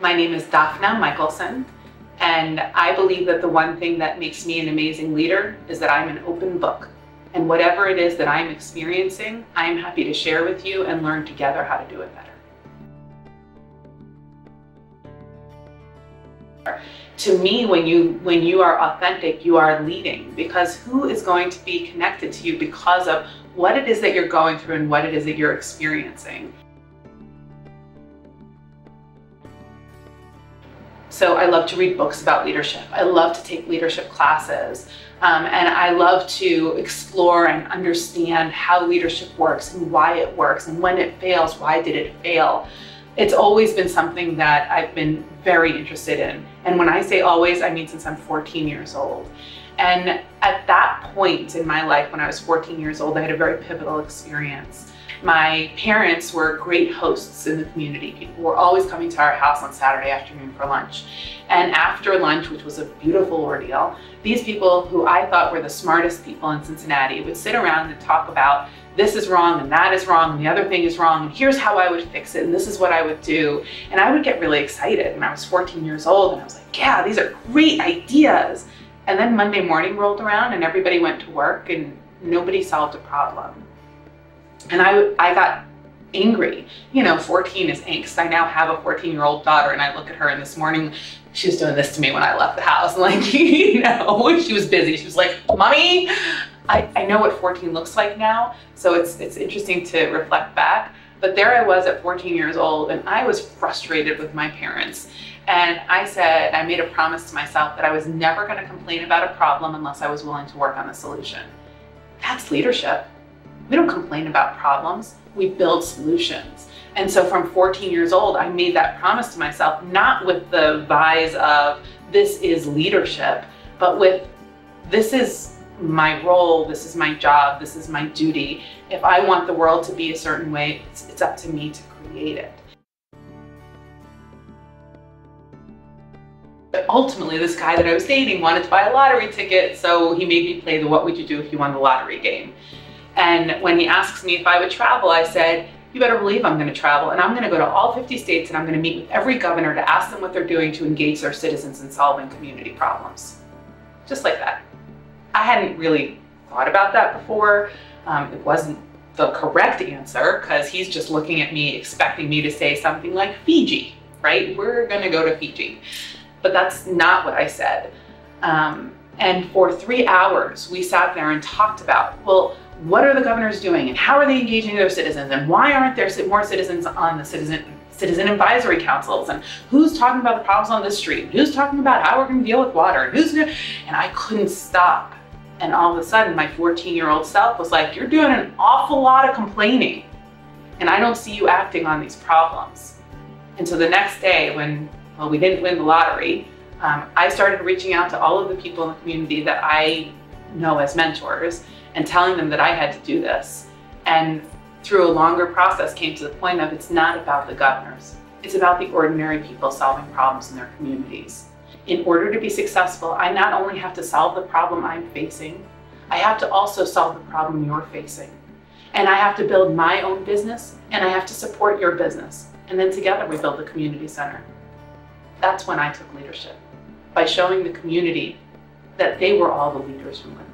My name is Dafna Michaelson, and I believe that the one thing that makes me an amazing leader is that I'm an open book. And whatever it is that I'm experiencing, I'm happy to share with you and learn together how to do it better. To me, when you are authentic, you are leading, because who is going to be connected to you because of what it is that you're going through and what it is that you're experiencing. So I love to read books about leadership. I love to take leadership classes. And I love to explore and understand how leadership works and why it works, and when it fails, why did it fail? It's always been something that I've been very interested in. And when I say always, I mean since I'm 14 years old. And at that point in my life, when I was 14 years old, I had a very pivotal experience. My parents were great hosts in the community. People were always coming to our house on Saturday afternoon for lunch. And after lunch, which was a beautiful ordeal, these people, who I thought were the smartest people in Cincinnati, would sit around and talk about this is wrong and that is wrong and the other thing is wrong and here's how I would fix it and this is what I would do. And I would get really excited. And I was 14 years old and I was like, yeah, these are great ideas. And then Monday morning rolled around and everybody went to work and nobody solved a problem. And I got angry. You know, 14 is angst. I now have a 14-year-old daughter and I look at her, and this morning she was doing this to me when I left the house. Like, you know, she was busy. She was like, Mommy, I know what 14 looks like now. So it's interesting to reflect back. But there I was at 14 years old and I was frustrated with my parents. And I made a promise to myself that I was never going to complain about a problem unless I was willing to work on the solution. That's leadership. We don't complain about problems, we build solutions. And so from 14 years old, I made that promise to myself, not with the vise of this is leadership, but with this is my role, this is my job, this is my duty. If I want the world to be a certain way, it's up to me to create it. But ultimately, this guy that I was dating wanted to buy a lottery ticket, so he made me play the what would you do if you won the lottery game. And when he asks me if I would travel, I said, you better believe I'm going to travel, and I'm going to go to all 50 states and I'm going to meet with every governor to ask them what they're doing to engage their citizens in solving community problems. Just like that. I hadn't really thought about that before. It wasn't the correct answer because he's just looking at me expecting me to say something like Fiji, right? We're going to go to Fiji. But that's not what I said. And for 3 hours, we sat there and talked about, well, what are the governors doing and how are they engaging their citizens and why aren't there more citizens on the citizen advisory councils, and who's talking about the problems on this street, who's talking about how we're going to deal with water, and I couldn't stop. And all of a sudden my 14-year-old self was like, you're doing an awful lot of complaining and I don't see you acting on these problems. And so the next day when, well, we didn't win the lottery, I started reaching out to all of the people in the community that I know as mentors and telling them that I had to do this. And through a longer process came to the point of it's not about the governors. It's about the ordinary people solving problems in their communities. In order to be successful, I not only have to solve the problem I'm facing, I have to also solve the problem you're facing. And I have to build my own business and I have to support your business. And then together we build the community center. That's when I took leadership, by showing the community that they were all the leaders from within.